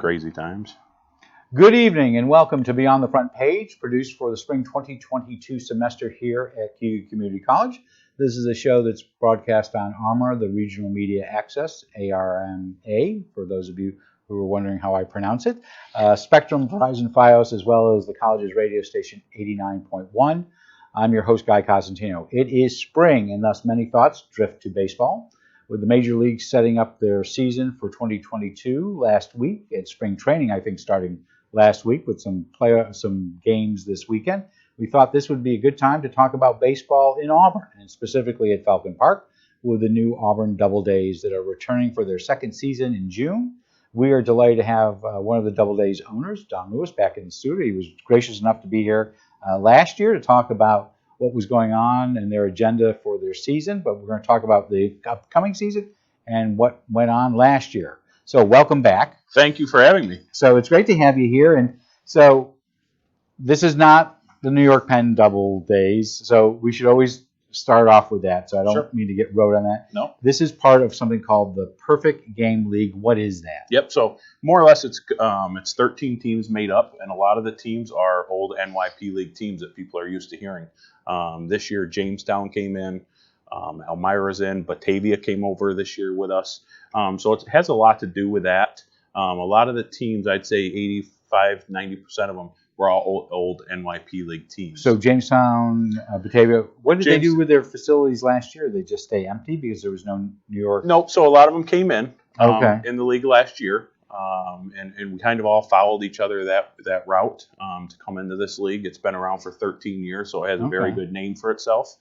crazy times. Good evening and welcome to Beyond the Front Page, produced for the spring 2022 semester here at Cayuga Community College. This is a show that's broadcast on ARMA, the Regional Media Access, ARMA, for those of you who are wondering how I pronounce it, Spectrum, Verizon, Fios, as well as the college's radio station 89.1. I'm your host, Guy Cosentino. It is spring, and thus many thoughts drift to baseball. With the major leagues setting up their season for 2022 last week, at spring training, I think, starting last week with some games this weekend, we thought this would be a good time to talk about baseball in Auburn, and specifically at Falcon Park, with the new Auburn Doubledays that are returning for their second season in June. We are delighted to have one of the Doubledays owners, Don Lewis, back in the studio. He was gracious enough to be here last year to talk about what was going on and their agenda for their season, but we're going to talk about the upcoming season and what went on last year. So welcome back. Thank you for having me. So it's great to have you here. And so this is not the New York Penn Doubledays, so we should always start off with that. So I don't mean to get road on that. No. This is part of something called the Perfect Game League. What is that? Yep. So more or less, it's 13 teams made up, and a lot of the teams are old NYP League teams that people are used to hearing. This year, Jamestown came in, Elmira's in, Batavia came over this year with us. So it has a lot to do with that. A lot of the teams, I'd say 85-90% of them, were all old NYP League teams. So Jamestown, Batavia, what did they do with their facilities last year? They just stay empty because there was no New York? Nope. So a lot of them came in in the league last year. And we kind of all followed each other that route to come into this league. It's been around for 13 years, so it has a very good name for itself.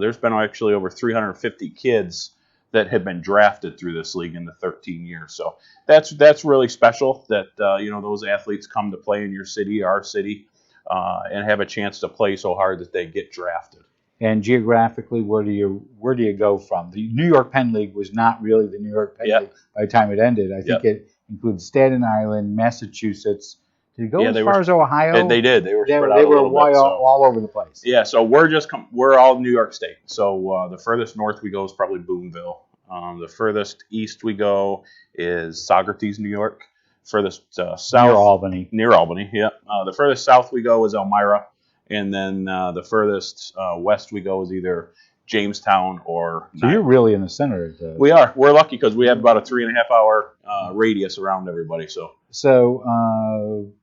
There's been actually over 350 kids that have been drafted through this league in the 13 years. So that's really special that those athletes come to play in your city, our city, and have a chance to play so hard that they get drafted. And geographically, where do you go from? The New York Penn League was not really the New York Penn League by the time it ended. I think it includes Staten Island, Massachusetts. Did it go as far as Ohio? They did. They were all over the place. Yeah, so we're all New York State. So the furthest north we go is probably Boonville. The furthest east we go is Saugerties, New York. Furthest south near Albany. Yeah. The furthest south we go is Elmira, and then the furthest west we go is either Jamestown or. So you're really in the center. We are. We're lucky because we have about a 3.5 hour radius around everybody. So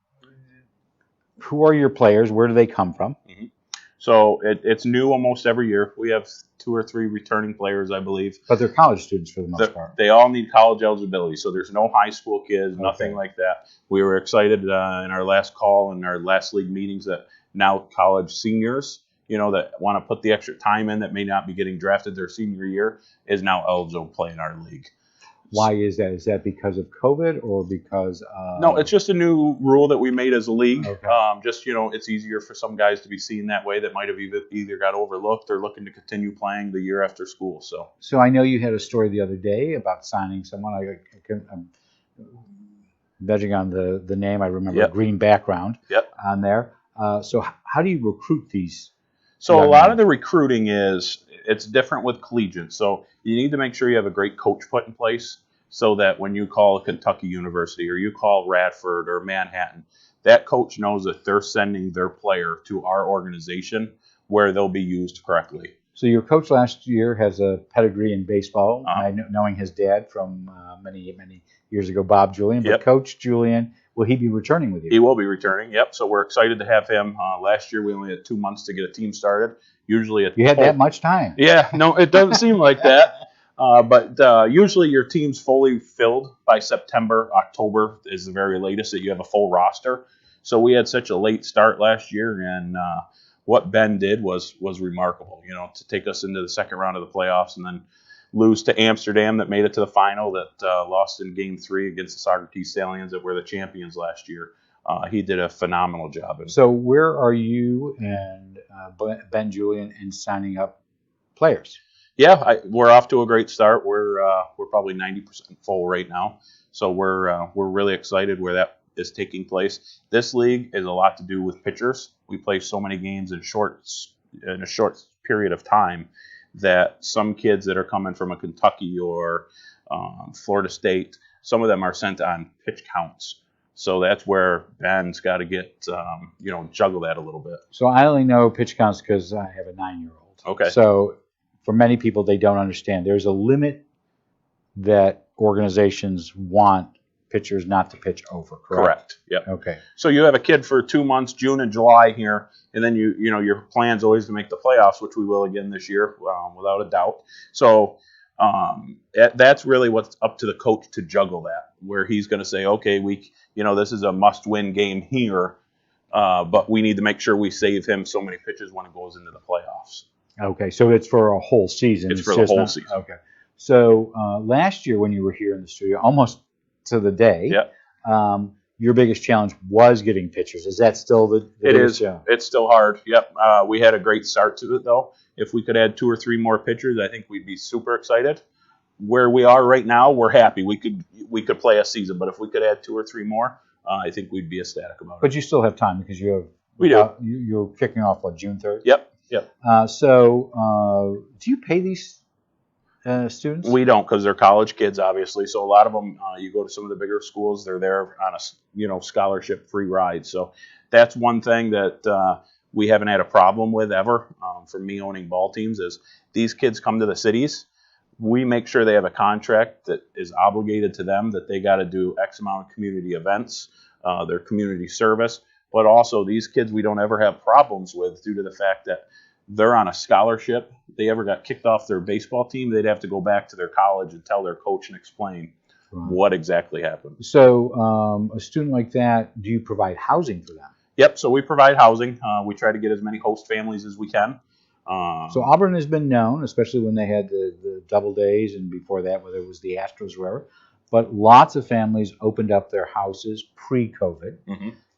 who are your players? Where do they come from? Mm-hmm. So it's new almost every year. We have 2 or 3 returning players, I believe. But they're college students for the most part. They all need college eligibility, so there's no high school kids, nothing like that. We were excited in our last call and our last league meetings that now college seniors, that want to put the extra time in that may not be getting drafted their senior year, is now eligible to play in our league. Why is that? Is that because of COVID or because of... No, it's just a new rule that we made as a league. Okay. It's easier for some guys to be seen that way that might have either got overlooked or looking to continue playing the year after school. So I know you had a story the other day about signing someone. I'm judging on the name. I remember a green background on there. So how do you recruit these? So a lot of the recruiting it's different with collegiate. So you need to make sure you have a great coach put in place so that when you call Kentucky University or you call Radford or Manhattan, that coach knows that they're sending their player to our organization where they'll be used correctly. So your coach last year has a pedigree in baseball, knowing his dad from many, many years ago, Bob Julian. But Coach Julian, will he be returning with you? He will be returning, yep. So we're excited to have him. Last year we only had 2 months to get a team started. You had that much time. Yeah, no, it doesn't seem like that. But usually your team's fully filled by September. October is the very latest that you have a full roster. So we had such a late start last year, and what Ben did was remarkable, to take us into the second round of the playoffs and then lose to Amsterdam that made it to the final, that lost in Game 3 against the Saugerties Stallions that were the champions last year. He did a phenomenal job. So where are you and Ben Julian in signing up players? Yeah, we're off to a great start. We're probably 90% full right now. So we're really excited where that is taking place. This league is a lot to do with pitchers. We play so many games in a short period of time that some kids that are coming from a Kentucky or Florida State, some of them are sent on pitch counts So that's where Ben's got to get, juggle that a little bit. So I only know pitch counts because I have a 9-year-old. Okay. So for many people, they don't understand. There's a limit that organizations want pitchers not to pitch over, correct? Yep. Okay. So you have a kid for 2 months, June and July here, and then your plan's always to make the playoffs, which we will again this year, without a doubt. So that's really what's up to the coach to juggle that, where he's going to say, okay, this is a must-win game here, but we need to make sure we save him so many pitches when it goes into the playoffs. Okay, so it's for a whole season. It's for the whole season. Okay. So last year when you were here in the studio, almost to the day, your biggest challenge was getting pitchers. Is that still the It is. Challenge? It's still hard. Yep. We had a great start to it, though. If we could add 2 or 3 more pitchers, I think we'd be super excited. Where we are right now, we're happy. We could play a season, but if we could add 2 or 3 more, I think we'd be ecstatic about it. But you still have time because you have. We do. You're kicking off June 3rd. Yep. So do you pay these students? We don't, because they're college kids, obviously. So a lot of them, you go to some of the bigger schools, they're there on a scholarship free ride. So that's one thing that we haven't had a problem with ever. For me owning ball teams, is these kids come to the cities. We make sure they have a contract that is obligated to them, that they got to do X amount of community events, their community service. But also these kids we don't ever have problems with due to the fact that they're on a scholarship. If they ever got kicked off their baseball team, they'd have to go back to their college and tell their coach and explain what exactly happened. So a student like that, do you provide housing for them? Yep, so we provide housing. We try to get as many host families as we can. So Auburn has been known, especially when they had the Doubledays and before that, whether it was the Astros or whatever, but lots of families opened up their houses pre-COVID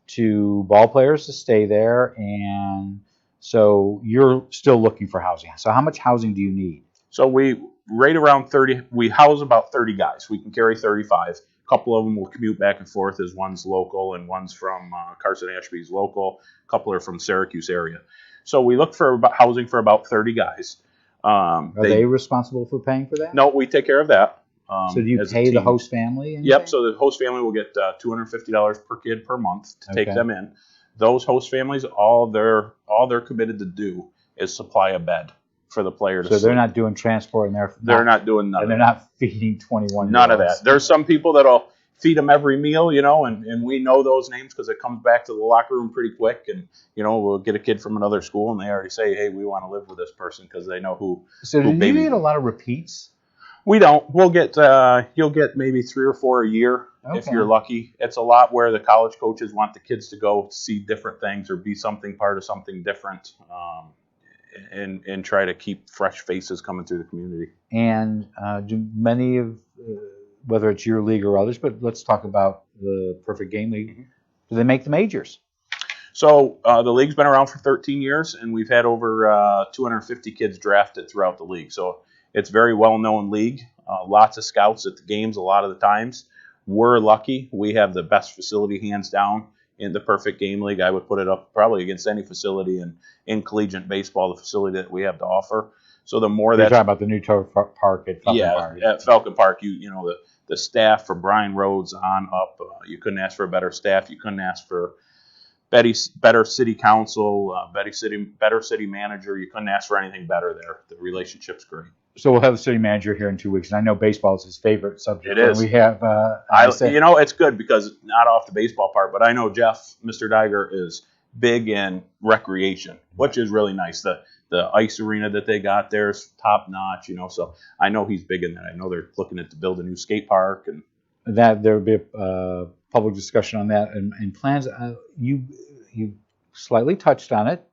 to ball players to stay there, and so you're still looking for housing. So how much housing do you need? So we rate around 30. We house about 30 guys. We can carry 35. A couple of them will commute back and forth, as one's local and one's from Carson Ashby's local. A couple are from Syracuse area. So we look for housing for about 30 guys. Are they responsible for paying for that? No, we take care of that. So do you pay the host family? Yep. So the host family will get $250 per kid per month to take them in. Those host families, all they're committed to do is supply a bed for the player to sleep. So they're not doing transport, and they're not doing nothing. And they're not feeding 21. None of that. There's some people that'll feed them every meal, and we know those names because it comes back to the locker room pretty quick. And we'll get a kid from another school, and they already say, "Hey, we want to live with this person," because they know who. So do you get a lot of repeats? We don't. We'll get you'll get maybe 3 or 4 a year if you're lucky. It's a lot where the college coaches want the kids to go see different things or be part of something different, and try to keep fresh faces coming through the community. And do many of whether it's your league or others, but let's talk about the Perfect Game League. Do they make the majors? So the league's been around for 13 years, and we've had over 250 kids drafted throughout the league. So it's a very well-known league. Lots of scouts at the games a lot of the times. We're lucky. We have the best facility, hands down, in the Perfect Game League. I would put it up probably against any facility in collegiate baseball, the facility that we have to offer. So the more You're talking about the new turf park at Falcon Park. Yeah, at Falcon Park, the staff from Brian Rhodes on up, you couldn't ask for a better staff. You couldn't ask for better city council, better city manager. You couldn't ask for anything better there. The relationship's great. So we'll have the city manager here in 2 weeks, and I know baseball is his favorite subject. It is. We have. It's good because not off the baseball part, but I know Jeff, Mr. Diger, is big in recreation, which is really nice. The ice arena that they got there is top notch, So I know he's big in that. I know they're looking to build a new skate park, and that there will be a public discussion on that and plans. You slightly touched on it.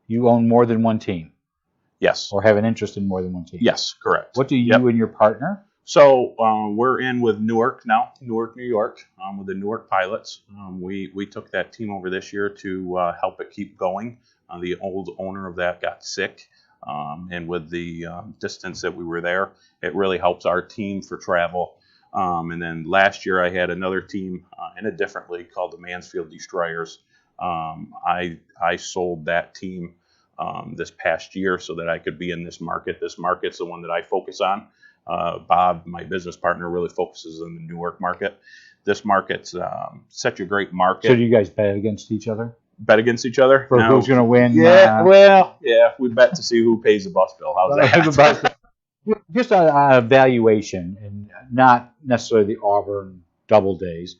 You own more than one team. Yes. Or have an interest in more than one team. Yes, correct. What do you and your partner? So we're in with Newark now, Newark, New York, with the Newark Pilots. We took that team over this year to help it keep going. The old owner of that got sick, and with the distance that we were there, it really helps our team for travel. And then last year I had another team in a different league called the Mansfield Destroyers. I sold that team this past year so that I could be in this market. This market's the one that I focus on. Bob, my business partner, really focuses on the Newark market. This market's such a great market. So do you guys bet against each other? Bet against each other? For who's going to win? Yeah, we bet to see who pays the bus bill. How's that? Just a valuation, and not necessarily the Auburn Doubledays.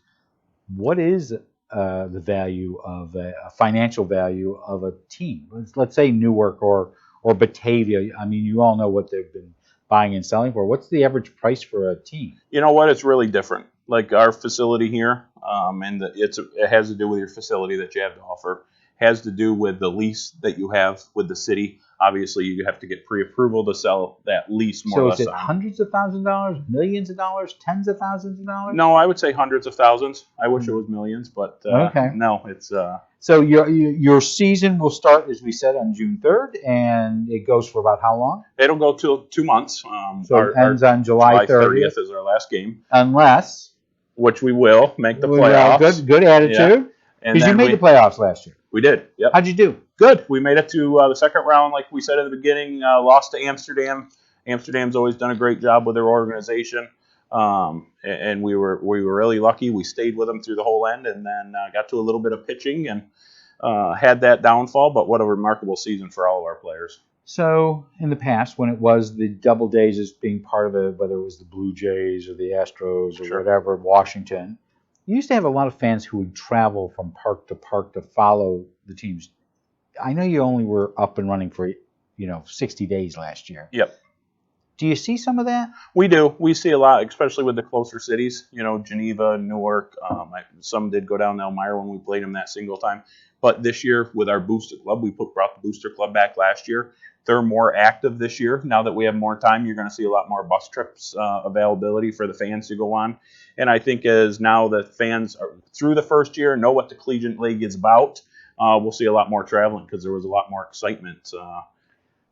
What is the value of a financial value of a team? Let's say Newark or Batavia. I mean, you all know what they've been buying and selling for. What's the average price for a team? You know what? It's really different. Like our facility here, and it has to do with your facility that you have to offer. Has to do with the lease that you have with the city. Obviously, you have to get pre-approval to sell that lease more or less. So is it hundreds of thousands of dollars, millions of dollars, tens of thousands of dollars? No, I would say hundreds of thousands. I wish it was millions, but okay. No, it's... So your season will start, as we said, on June 3rd, and it goes for about how long? It'll go till 2 months. So it ends on July 30th. Is our last game. Unless... Which we will make the playoffs. Good attitude. Because you made the playoffs last year. We did. Yep. How'd you do? Good. We made it to the second round, like we said at the beginning. Lost to Amsterdam. Amsterdam's always done a great job with their organization, and we were really lucky. We stayed with them through the whole end, and then got to a little bit of pitching and had that downfall. But what a remarkable season for all of our players. So in the past, when it was the Doubledays as being part of it, whether it was the Blue Jays or the Astros or whatever, Washington. You used to have a lot of fans who would travel from park to follow the teams. I know you only were up and running for 60 days last year. Yep. Do you see some of that? We do. We see a lot, especially with the closer cities. Geneva, Newark. Some did go down to Elmira when we played them that single time. But this year, with our booster club, we brought the booster club back last year. They're more active this year. Now that we have more time, you're going to see a lot more bus trips availability for the fans to go on. And I think as now the fans are through the first year, know what the Collegiate League is about, we'll see a lot more traveling because there was a lot more excitement.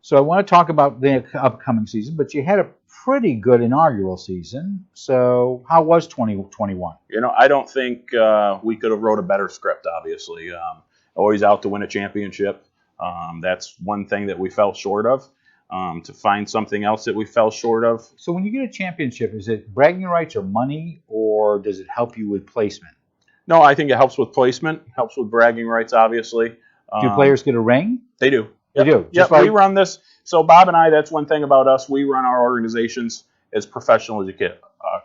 So I want to talk about the upcoming season, but you had a pretty good inaugural season. So how was 2021? I don't think we could have wrote a better script, obviously. Always out to win a championship. That's one thing that we fell short of. To find something else that we fell short of. So when you get a championship, is it bragging rights or money, or does it help you with placement? No, I think it helps with placement, helps with bragging rights, obviously. Do players get a ring? They do. They do. Yep, we run this. So Bob and I, that's one thing about us. We run our organizations as professional as you can.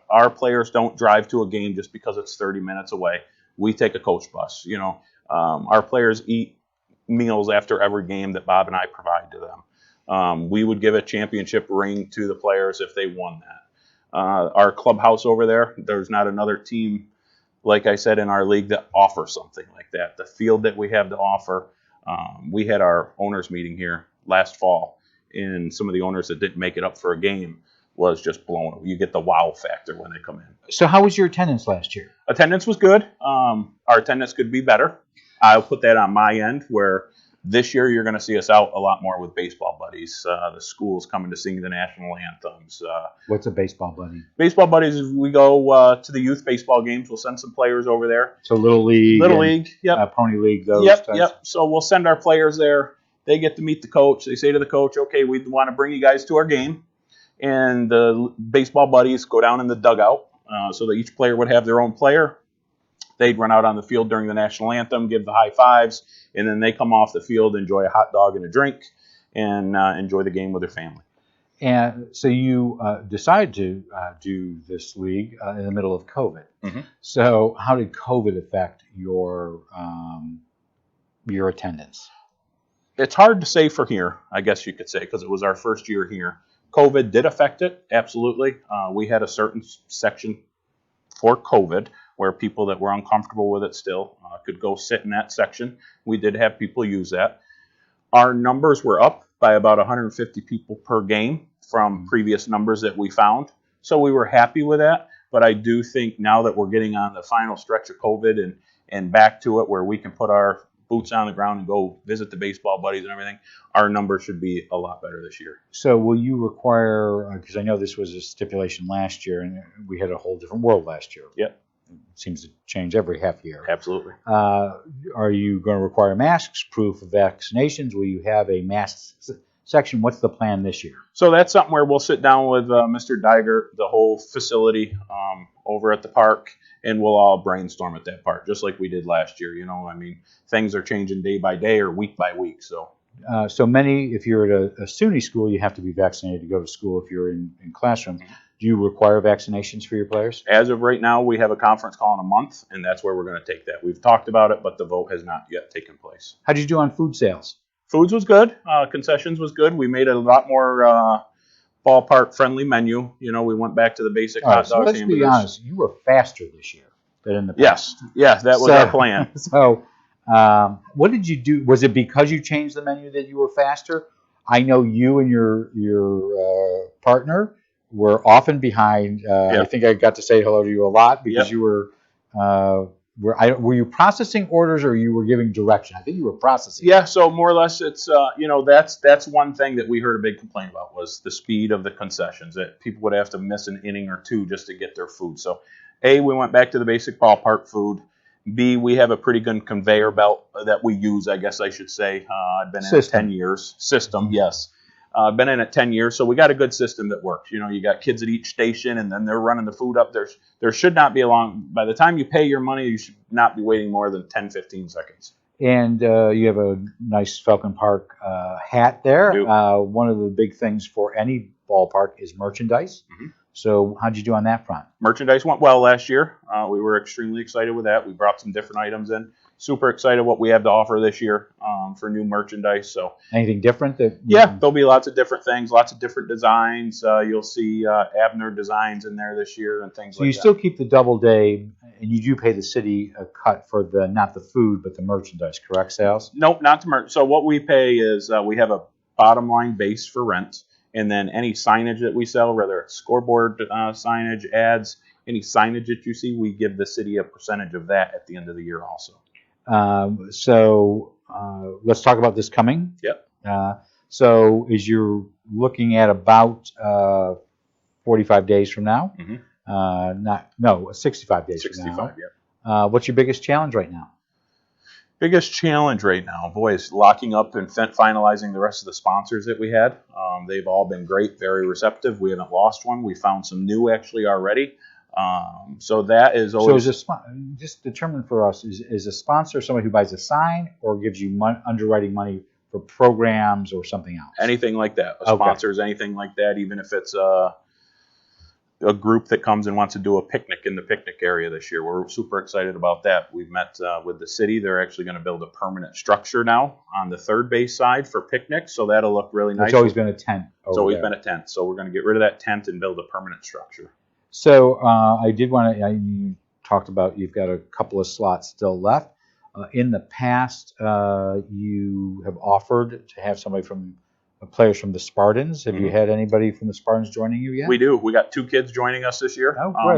Our players don't drive to a game just because it's 30 minutes away. We take a coach bus. Our players eat meals after every game that Bob and I provide to them. We would give a championship ring to the players if they won that. Our clubhouse over there, there's not another team, like I said, in our league that offers something like that. The field that we have to offer, we had our owners meeting here last fall, and some of the owners that didn't make it up for a game was just blown. You get the wow factor when they come in. So how was your attendance last year? Attendance was good. Our attendance could be better. I'll put that on my end, where this year you're going to see us out a lot more with baseball buddies. The school's coming to sing the national anthems. What's a baseball buddy? Baseball buddies is we go to the youth baseball games. We'll send some players over there. So Little League. Yep. Pony League, those Yep, types. yep. So we'll send our players there. They get to meet the coach. They say to the coach, okay, we want to bring you guys to our game. And the baseball buddies go down in the dugout so that each player would have their own player. They'd run out on the field during the national anthem, give the high fives, and then they come off the field, enjoy a hot dog and a drink, and enjoy the game with their family. And so you decided to do this league in the middle of COVID. Mm-hmm. So how did COVID affect your attendance? It's hard to say for here, I guess you could say, because it was our first year here. COVID did affect it, absolutely. We had a certain section for COVID where people that were uncomfortable with it still could go sit in that section. We did have people use that. Our numbers were up by about 150 people per game from previous numbers that we found. So we were happy with that. But I do think now that we're getting on the final stretch of COVID and back to it where we can put our boots on the ground and go visit the baseball buddies and everything, our numbers should be a lot better this year. So will you require, because I know this was a stipulation last year and we had a whole different world last year. Yep. It seems to change every half year. Absolutely. Are you going to require masks, proof of vaccinations? Will you have a mask section. What's the plan this year? So that's something where we'll sit down with Mr. Diger, the whole facility over at the park, and we'll all brainstorm at that park, just like we did last year. I mean, things are changing day by day or week by week. So if you're at a SUNY school, you have to be vaccinated to go to school if you're in classroom. Do you require vaccinations for your players? As of right now, we have a conference call in a month, and that's where we're going to take that. We've talked about it, but the vote has not yet taken place. How did you do on food sales? Foods was good. Concessions was good. We made a lot more ballpark-friendly menu. We went back to the basic hot dogs. Let's be honest. You were faster this year than in the Yes. past. Yeah, that was our plan. So what did you do? Was it because you changed the menu that you were faster? I know you and your partner were often behind. I think I got to say hello to you a lot because you were were you processing orders or you were giving direction? I think you were processing. Yeah, so more or less it's that's one thing that we heard a big complaint about was the speed of the concessions, that people would have to miss an inning or two just to get their food. So A, we went back to the basic ballpark food. B, we have a pretty good conveyor belt that we use, I guess I should say. I've been in it 10 years. System, yes. I've been in it 10 years, so we got a good system that works. You got kids at each station, and then they're running the food up. There should not be a long, by the time you pay your money, you should not be waiting more than 10, 15 seconds. And you have a nice Falcon Park hat there. One of the big things for any ballpark is merchandise. Mm-hmm. So how'd you do on that front? Merchandise went well last year. We were extremely excited with that. We brought some different items in. Super excited what we have to offer this year for new merchandise. So anything different? There'll be lots of different things, lots of different designs. You'll see Abner designs in there this year and things like that. So you still keep the Doubleday, and you do pay the city a cut for not the food, but the merchandise, correct, sales? Nope, not the merch. So what we pay is we have a bottom line base for rent, and then any signage that we sell, whether it's scoreboard signage, ads, any signage that you see, we give the city a percentage of that at the end of the year also. So let's talk about this coming. Yep. So as you're looking at about 45 days from now, 65 days from now. 65, yeah. What's your biggest challenge right now? Biggest challenge right now, boy, is locking up and finalizing the rest of the sponsors that we had. They've all been great, very receptive. We haven't lost one. We found some new actually already. So that is always... So just determine for us, is a sponsor somebody who buys a sign or gives you underwriting money for programs or something else? Anything like that. A sponsor is anything like that, even if it's a group that comes and wants to do a picnic in the picnic area this year. We're super excited about that. We've met with the city. They're actually going to build a permanent structure now on the third base side for picnics, so that'll look really nice. It's always been a tent. It's always been a tent, so we're going to get rid of that tent and build a permanent structure. So I did want to, you talked about you've got a couple of slots still left. In the past, you have offered to have somebody players from the Spartans. Have you had anybody from the Spartans joining you yet? We do. We got 2 kids joining us this year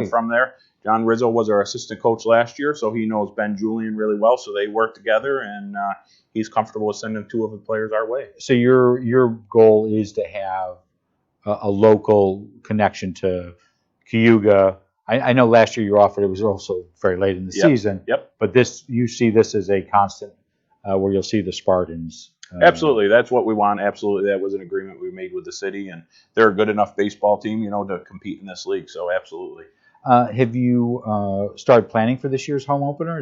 from there. John Rizzo was our assistant coach last year, so he knows Ben Julian really well, so they work together, and he's comfortable with sending 2 of the players our way. So your goal is to have a local connection to Cayuga. I know last year you offered, it was also very late in the season. Yep. But you see this as a constant where you'll see the Spartans. Absolutely. That's what we want. Absolutely. That was an agreement we made with the city, and they're a good enough baseball team, to compete in this league. So absolutely. Have you started planning for this year's home opener?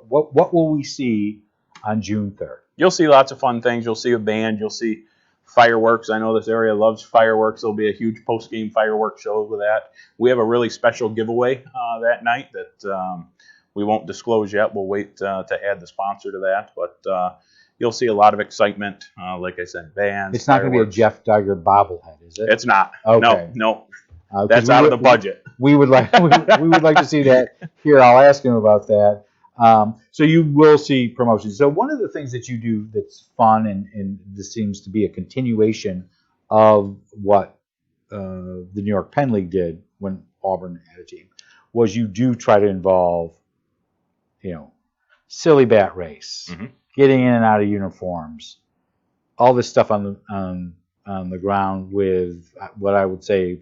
What will we see on June 3rd? You'll see lots of fun things. You'll see a band. You'll see fireworks. I know this area loves fireworks. There'll be a huge post-game fireworks show with that. We have a really special giveaway that night that we won't disclose yet. We'll wait to add the sponsor to that. But you'll see a lot of excitement. Like I said, bands. It's not going to be a Jeff Duggar bobblehead, is it? It's not. Okay. No. That's out of the budget. We would like we would like to see that here. I'll ask him about that. So you will see promotions. So one of the things that you do that's fun, and this seems to be a continuation of what the New York Penn League did when Auburn had a team, was you do try to involve, silly bat race, getting in and out of uniforms, all this stuff on the ground with what I would say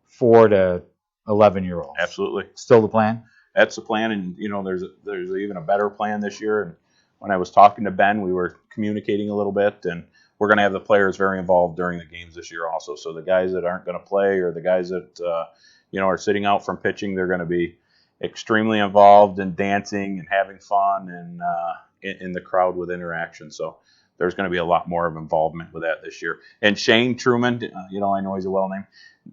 4 to 11-year-olds. Absolutely. Still the plan? That's the plan, and there's even a better plan this year. And when I was talking to Ben, we were communicating a little bit, and we're going to have the players very involved during the games this year also. So the guys that aren't going to play or the guys that are sitting out from pitching, they're going to be extremely involved in dancing and having fun and in the crowd with interaction. So there's going to be a lot more of involvement with that this year. And Shane Truman, I know he's a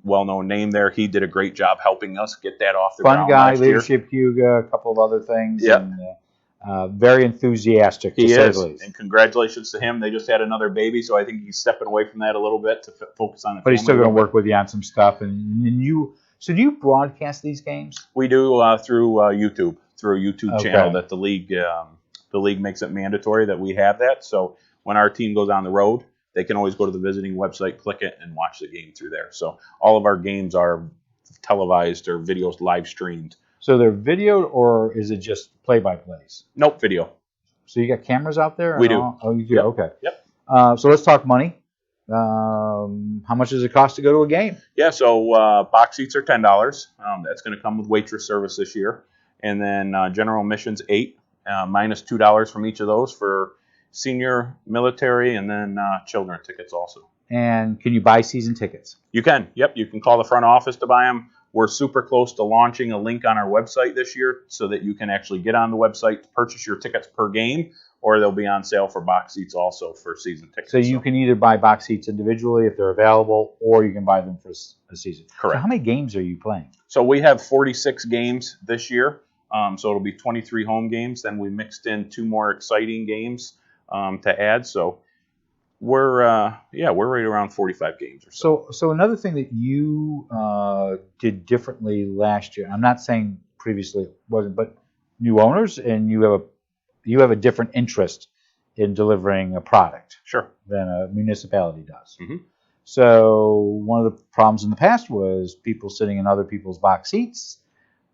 well-known name there. He did a great job helping us get that off the ground. Fun guy, last year. leadership Cayuga, a couple of other things. Yep. And, very enthusiastic, to say the least. And congratulations to him. They just had another baby, so I think he's stepping away from that a little bit to focus on it. But he's still going to work with you on some stuff. So do you broadcast these games? We do through YouTube, through a YouTube channel that the league makes it mandatory that we have that. So when our team goes on the road, they can always go to the visiting website, click it, and watch the game through there. So all of our games are televised or videos live streamed. So they're videoed, or is it just play-by-plays? Nope, video. So you got cameras out there? We do. Oh, you do? Yep. Okay. Yep. So let's talk money. How much does it cost to go to a game? Yeah, so box seats are $10. That's going to come with waitress service this year. And then general admissions, $8, minus $2 from each of those for senior, military, and then children tickets also. And can you buy season tickets? You can. Yep, you can call the front office to buy them. We're super close to launching a link on our website this year so that you can actually get on the website to purchase your tickets per game, or they'll be on sale for box seats also for season tickets. So you can either buy box seats individually if they're available, or you can buy them for a season. Correct. So how many games are you playing? So we have 46 games this year. So it'll be 23 home games. Then we mixed in 2 more exciting games to add. So we're right around 45 games or so. So another thing that you did differently last year, I'm not saying previously it wasn't, but new owners, and you have a different interest in delivering a product than a municipality does. Mm-hmm. So one of the problems in the past was people sitting in other people's box seats.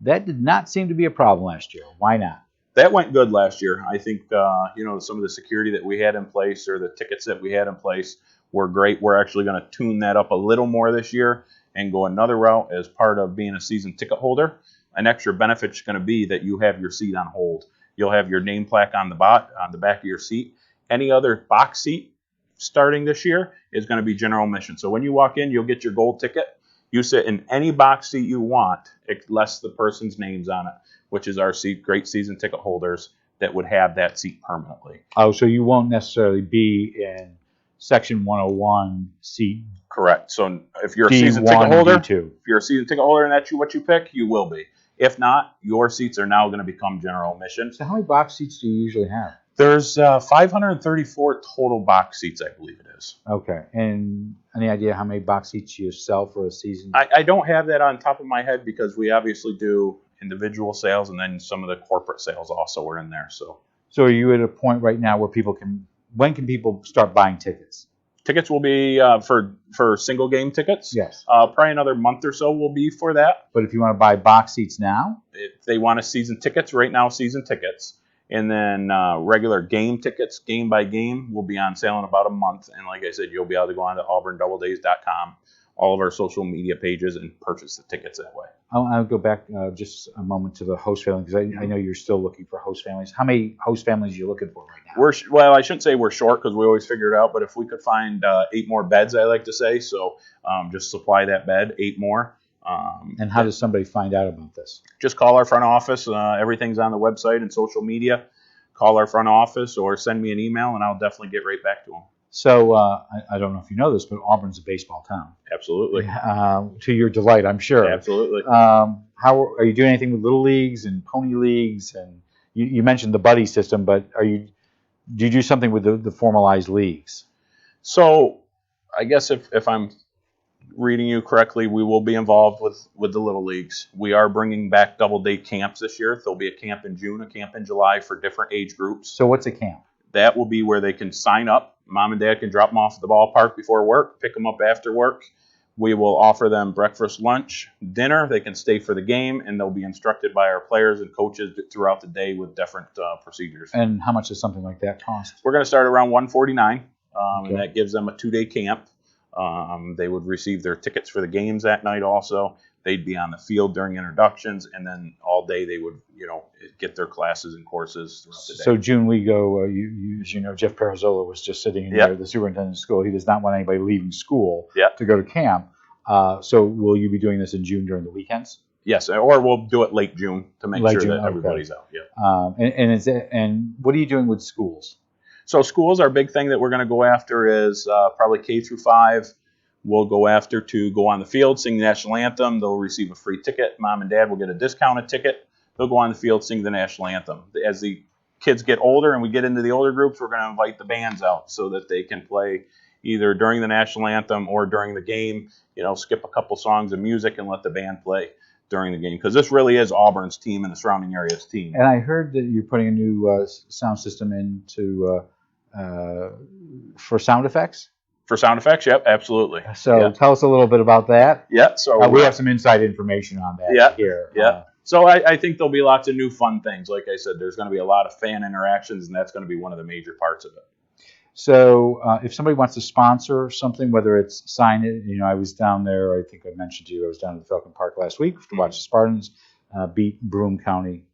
That did not seem to be a problem last year. Why not? That went good last year. I think, some of the security that we had in place or the tickets that we had in place were great. We're actually going to tune that up a little more this year and go another route as part of being a season ticket holder. An extra benefit is going to be that you have your seat on hold. You'll have your name plaque on the back of your seat. Any other box seat starting this year is going to be general admission. So when you walk in, you'll get your gold ticket. You sit in any box seat you want, unless the person's name's on it, which is our great season ticket holders that would have that seat permanently. Oh, so you won't necessarily be in Section 101 seat. Correct. So if you're a D1, season ticket holder, D2. if you're a season ticket holder and that's what you pick, you will be. If not, your seats are now going to become general admission. So how many box seats do you usually have? There's 534 total box seats, I believe it is. Okay. And any idea how many box seats you sell for a season? I don't have that on top of my head because we obviously do individual sales and then some of the corporate sales also are in there. So are you at a point right now where when can people start buying tickets? Tickets will be for single game tickets. Yes. Probably another month or so will be for that. But if you want to buy box seats now? If they want season tickets, right now season tickets. And then regular game tickets, game by game, will be on sale in about a month. And like I said, you'll be able to go on to auburndoubledays.com, all of our social media pages, and purchase the tickets that way. I'll go back just a moment to the host family, because I know you're still looking for host families. How many host families are you looking for right now? Well, I shouldn't say we're short because we always figure it out. But if we could find 8 more beds, I like to say. So just supply that bed, 8 more. And how does somebody find out about this? Just call our front office. Everything's on the website and social media. Call our front office or send me an email, and I'll definitely get right back to them. So I don't know if you know this, but Auburn's a baseball town. Absolutely. To your delight, I'm sure. Absolutely. How are you doing anything with little leagues and pony leagues? And you mentioned the buddy system, but do you do something with the formalized leagues? So I guess if I'm reading you correctly, we will be involved with the little leagues. We are bringing back double-day camps this year. There'll be a camp in June, a camp in July for different age groups. So what's a camp? That will be where they can sign up. Mom and Dad can drop them off at the ballpark before work, pick them up after work. We will offer them breakfast, lunch, dinner. They can stay for the game, and they'll be instructed by our players and coaches throughout the day with different procedures. And how much does something like that cost? We're going to start around $149, and that gives them a 2-day camp. They would receive their tickets for the games that night also. they'd be on the field during introductions, and then all day they would, get their classes and courses throughout the day. So June we go, as you know, Jeff Perazzola was just sitting in there, the superintendent of school. He does not want anybody leaving school to go to camp. So will you be doing this in June during the weekends? Yes, or we'll do it late June to make sure that everybody's out. Yeah. And what are you doing with schools? So schools, our big thing that we're going to go after is probably K through 5. We'll go after to go on the field, sing the national anthem. They'll receive a free ticket. Mom and dad will get a discounted ticket. They'll go on the field, sing the national anthem. As the kids get older and we get into the older groups, we're going to invite the bands out so that they can play either during the national anthem or during the game, skip a couple songs of music and let the band play during the game. Because this really is Auburn's team and the surrounding area's team. And I heard that you're putting a new sound system into for sound effects? For sound effects, yep, absolutely. So tell us a little bit about that. Yeah, so we have some inside information on that here. Yeah. So I think there'll be lots of new fun things. Like I said, there's going to be a lot of fan interactions, and that's going to be one of the major parts of it. So if somebody wants to sponsor something, whether it's signage, I was down there, I think I mentioned to you, I was down at the Falcon Park last week to watch the Spartans beat Broome County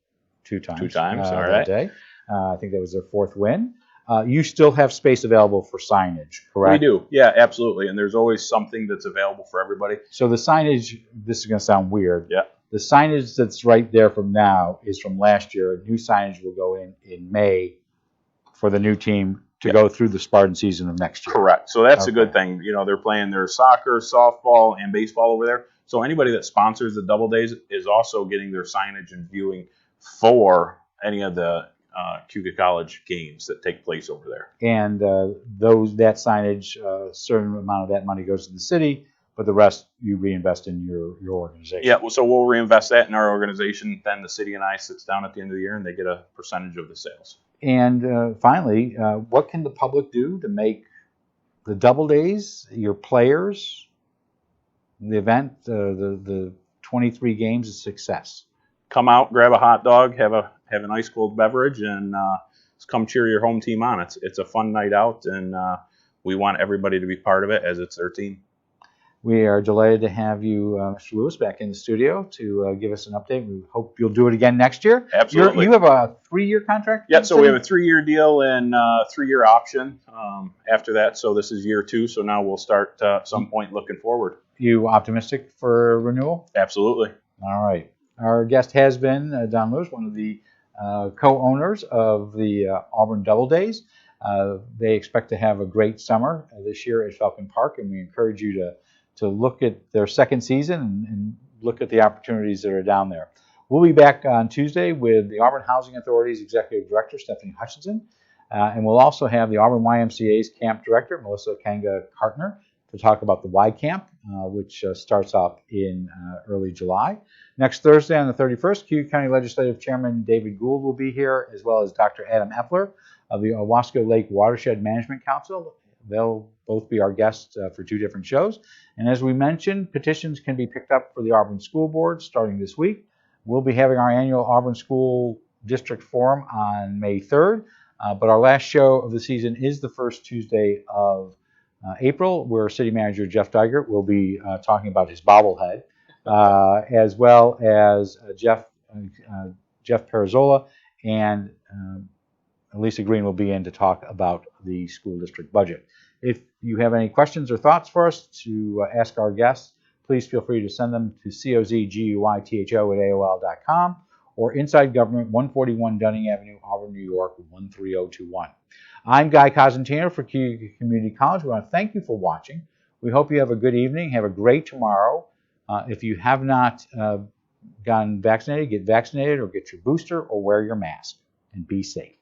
two times all right. that day. I think that was their 4th win. You still have space available for signage, correct? We do, yeah, absolutely. And there's always something that's available for everybody. So the signage, this is going to sound weird. Yeah. The signage that's right there from now is from last year. New signage will go in May for the new team to go through the Spartan season of next year. Correct. So that's a good thing. They're playing their soccer, softball, and baseball over there. So anybody that sponsors the Doubledays is also getting their signage and viewing for any of the Cayuga College games that take place over there. And that signage, a certain amount of that money goes to the city, but the rest you reinvest in your organization. Yeah, so we'll reinvest that in our organization. Then the city and I sits down at the end of the year and they get a percentage of the sales. And finally, what can the public do to make the Doubledays, your players, the event, the 23 games a success? Come out, grab a hot dog, have an ice cold beverage, and come cheer your home team on. It's a fun night out, and we want everybody to be part of it as it's their team. We are delighted to have you, Mr. Lewis, back in the studio to give us an update. We hope you'll do it again next year. Absolutely. You have a 3-year contract? Yeah, so we have a 3-year deal and 3-year option after that. So this is year 2, so now we'll start at some point looking forward. You optimistic for renewal? Absolutely. All right. Our guest has been Don Lewis, one of the co-owners of the Auburn Doubledays. They expect to have a great summer this year at Falcon Park, and we encourage you to look at their second season and look at the opportunities that are down there. We'll be back on Tuesday with the Auburn Housing Authority's Executive Director, Stephanie Hutchinson, and we'll also have the Auburn YMCA's Camp Director, Melissa Kanga-Kartner, to talk about the Y Camp, which starts up in early July. Next Thursday on the 31st, Cayuga County Legislative Chairman David Gould will be here, as well as Dr. Adam Epler of the Owasco Lake Watershed Management Council. They'll both be our guests for 2 different shows. And as we mentioned, petitions can be picked up for the Auburn School Board starting this week. We'll be having our annual Auburn School District Forum on May 3rd, but our last show of the season is the first Tuesday of April, where City Manager Jeff Digert will be talking about his bobblehead, as well as Jeff Perazzola and Lisa Green will be in to talk about the school district budget. If you have any questions or thoughts for us to ask our guests, please feel free to send them to cozguytho@aol.com or Inside Government, 141 Dunning Avenue, Auburn, New York, 13021. I'm Guy Cosentino for Cayuga Community College. We want to thank you for watching. We hope you have a good evening. Have a great tomorrow. If you have not gotten vaccinated, get vaccinated or get your booster or wear your mask and be safe.